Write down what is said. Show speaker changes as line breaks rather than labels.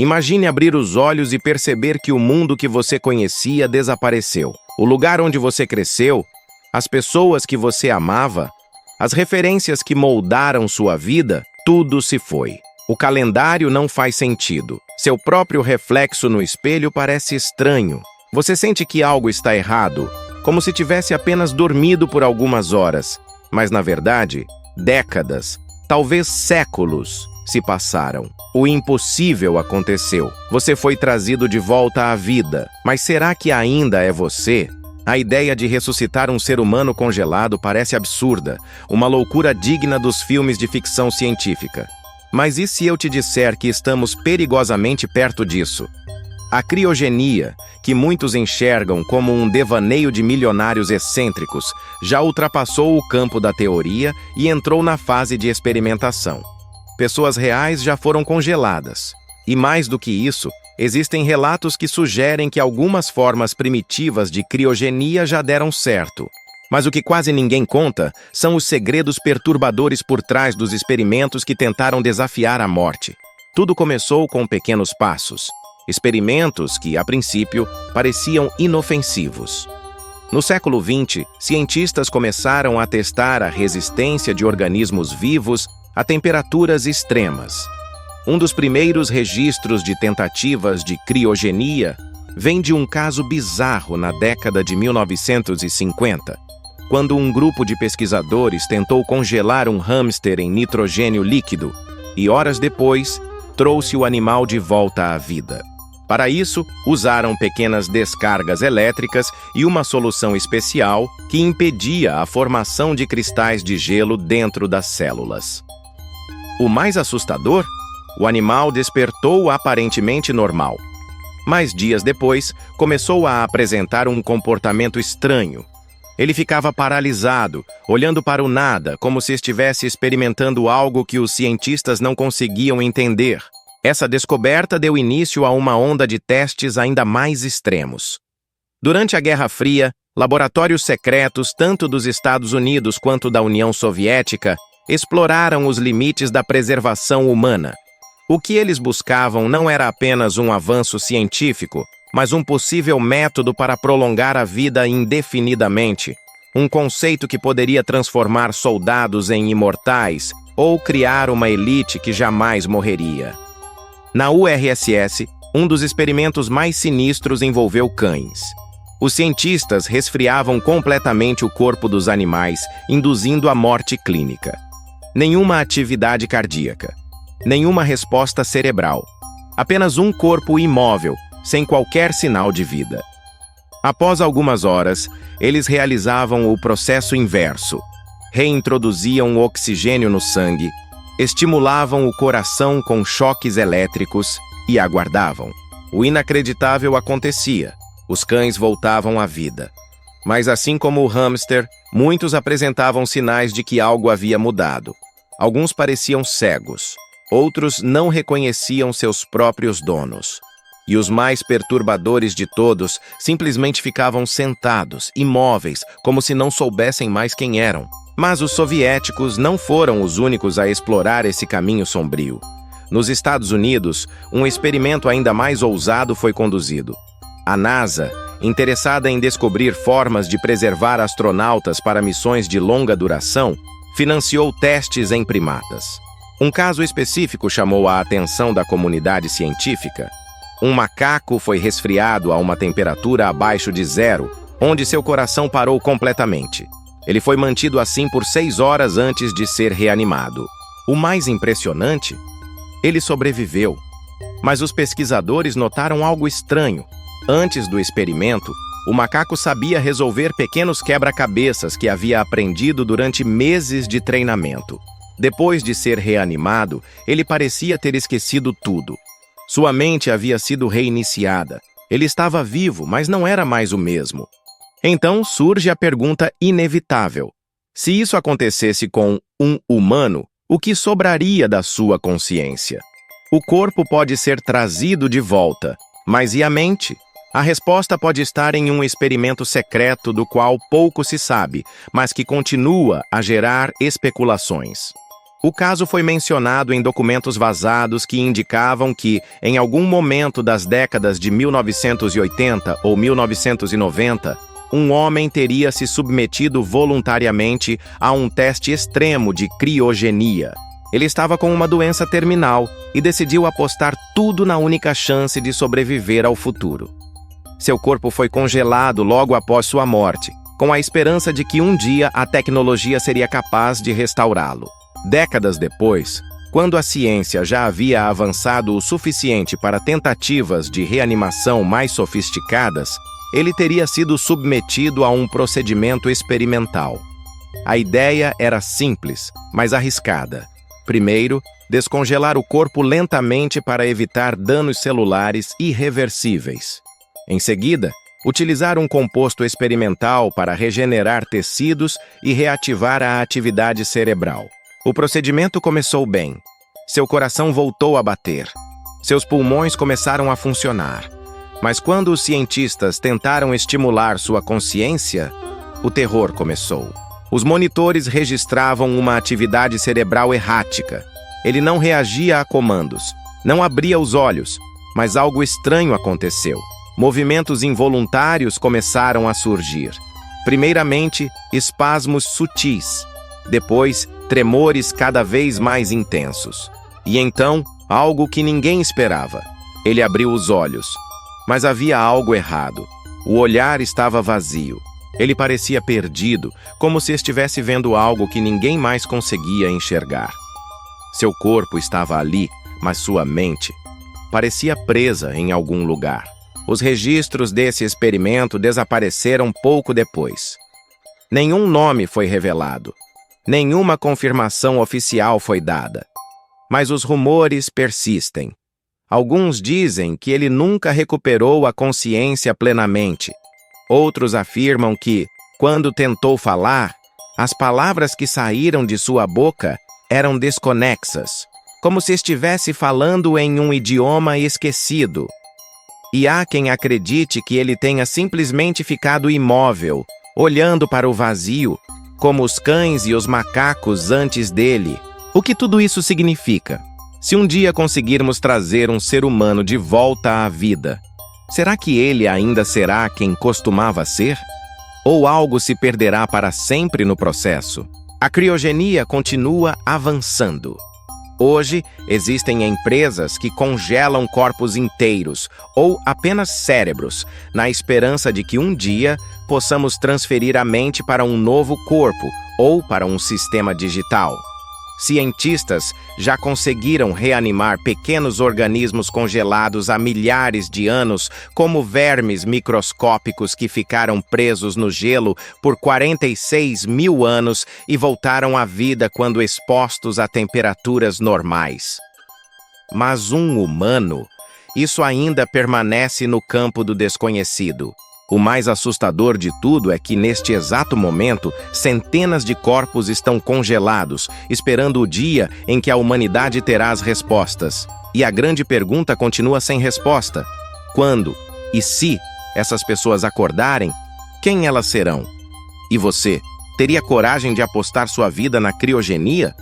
Imagine abrir os olhos e perceber que o mundo que você conhecia desapareceu. O lugar onde você cresceu, as pessoas que você amava, as referências que moldaram sua vida, tudo se foi. O calendário não faz sentido. Seu próprio reflexo no espelho parece estranho. Você sente que algo está errado, como se tivesse apenas dormido por algumas horas. Mas, na verdade, décadas, talvez séculos, se passaram. O impossível aconteceu. Você foi trazido de volta à vida. Mas será que ainda é você? A ideia de ressuscitar um ser humano congelado parece absurda, uma loucura digna dos filmes de ficção científica. Mas e se eu te disser que estamos perigosamente perto disso? A criogenia, que muitos enxergam como um devaneio de milionários excêntricos, já ultrapassou o campo da teoria e entrou na fase de experimentação. Pessoas reais já foram congeladas. E mais do que isso, existem relatos que sugerem que algumas formas primitivas de criogenia já deram certo. Mas o que quase ninguém conta são os segredos perturbadores por trás dos experimentos que tentaram desafiar a morte. Tudo começou com pequenos passos. Experimentos que, a princípio, pareciam inofensivos. No século XX, cientistas começaram a testar a resistência de organismos vivos a temperaturas extremas. Um dos primeiros registros de tentativas de criogenia vem de um caso bizarro na década de 1950, quando um grupo de pesquisadores tentou congelar um hamster em nitrogênio líquido e, horas depois, trouxe o animal de volta à vida. Para isso, usaram pequenas descargas elétricas e uma solução especial que impedia a formação de cristais de gelo dentro das células. O mais assustador? O animal despertou aparentemente normal. Mas dias depois, começou a apresentar um comportamento estranho. Ele ficava paralisado, olhando para o nada, como se estivesse experimentando algo que os cientistas não conseguiam entender. Essa descoberta deu início a uma onda de testes ainda mais extremos. Durante a Guerra Fria, laboratórios secretos, tanto dos Estados Unidos quanto da União Soviética, exploraram os limites da preservação humana. O que eles buscavam não era apenas um avanço científico, mas um possível método para prolongar a vida indefinidamente, um conceito que poderia transformar soldados em imortais ou criar uma elite que jamais morreria. Na URSS, um dos experimentos mais sinistros envolveu cães. Os cientistas resfriavam completamente o corpo dos animais, induzindo a morte clínica. Nenhuma atividade cardíaca. Nenhuma resposta cerebral. Apenas um corpo imóvel, sem qualquer sinal de vida. Após algumas horas, eles realizavam o processo inverso. Reintroduziam o oxigênio no sangue, estimulavam o coração com choques elétricos e aguardavam. O inacreditável acontecia. Os cães voltavam à vida. Mas assim como o hamster, muitos apresentavam sinais de que algo havia mudado. Alguns pareciam cegos. Outros não reconheciam seus próprios donos. E os mais perturbadores de todos simplesmente ficavam sentados, imóveis, como se não soubessem mais quem eram. Mas os soviéticos não foram os únicos a explorar esse caminho sombrio. Nos Estados Unidos, um experimento ainda mais ousado foi conduzido. A NASA, interessada em descobrir formas de preservar astronautas para missões de longa duração, financiou testes em primatas. Um caso específico chamou a atenção da comunidade científica. Um macaco foi resfriado a uma temperatura abaixo de 0, onde seu coração parou completamente. Ele foi mantido assim por 6 horas antes de ser reanimado. O mais impressionante? Ele sobreviveu. Mas os pesquisadores notaram algo estranho. Antes do experimento, o macaco sabia resolver pequenos quebra-cabeças que havia aprendido durante meses de treinamento. Depois de ser reanimado, ele parecia ter esquecido tudo. Sua mente havia sido reiniciada. Ele estava vivo, mas não era mais o mesmo. Então surge a pergunta inevitável. Se isso acontecesse com um humano, o que sobraria da sua consciência? O corpo pode ser trazido de volta, mas e a mente? A resposta pode estar em um experimento secreto do qual pouco se sabe, mas que continua a gerar especulações. O caso foi mencionado em documentos vazados que indicavam que, em algum momento das décadas de 1980 ou 1990, um homem teria se submetido voluntariamente a um teste extremo de criogenia. Ele estava com uma doença terminal e decidiu apostar tudo na única chance de sobreviver ao futuro. Seu corpo foi congelado logo após sua morte, com a esperança de que um dia a tecnologia seria capaz de restaurá-lo. Décadas depois, quando a ciência já havia avançado o suficiente para tentativas de reanimação mais sofisticadas, ele teria sido submetido a um procedimento experimental. A ideia era simples, mas arriscada. Primeiro, descongelar o corpo lentamente para evitar danos celulares irreversíveis. Em seguida, utilizar um composto experimental para regenerar tecidos e reativar a atividade cerebral. O procedimento começou bem. Seu coração voltou a bater. Seus pulmões começaram a funcionar. Mas quando os cientistas tentaram estimular sua consciência, o terror começou. Os monitores registravam uma atividade cerebral errática. Ele não reagia a comandos, não abria os olhos, mas algo estranho aconteceu. Movimentos involuntários começaram a surgir. Primeiramente, espasmos sutis. Depois, tremores cada vez mais intensos. E então, algo que ninguém esperava. Ele abriu os olhos. Mas havia algo errado. O olhar estava vazio. Ele parecia perdido, como se estivesse vendo algo que ninguém mais conseguia enxergar. Seu corpo estava ali, mas sua mente parecia presa em algum lugar. Os registros desse experimento desapareceram pouco depois. Nenhum nome foi revelado. Nenhuma confirmação oficial foi dada. Mas os rumores persistem. Alguns dizem que ele nunca recuperou a consciência plenamente. Outros afirmam que, quando tentou falar, as palavras que saíram de sua boca eram desconexas, como se estivesse falando em um idioma esquecido. E há quem acredite que ele tenha simplesmente ficado imóvel, olhando para o vazio, como os cães e os macacos antes dele. O que tudo isso significa? Se um dia conseguirmos trazer um ser humano de volta à vida, será que ele ainda será quem costumava ser? Ou algo se perderá para sempre no processo? A criogenia continua avançando. Hoje, existem empresas que congelam corpos inteiros ou apenas cérebros, na esperança de que um dia possamos transferir a mente para um novo corpo ou para um sistema digital. Cientistas já conseguiram reanimar pequenos organismos congelados há milhares de anos, como vermes microscópicos que ficaram presos no gelo por 46 mil anos e voltaram à vida quando expostos a temperaturas normais. Mas um humano, isso ainda permanece no campo do desconhecido. O mais assustador de tudo é que, neste exato momento, centenas de corpos estão congelados, esperando o dia em que a humanidade terá as respostas. E a grande pergunta continua sem resposta. Quando e se essas pessoas acordarem, quem elas serão? E você, teria coragem de apostar sua vida na criogenia?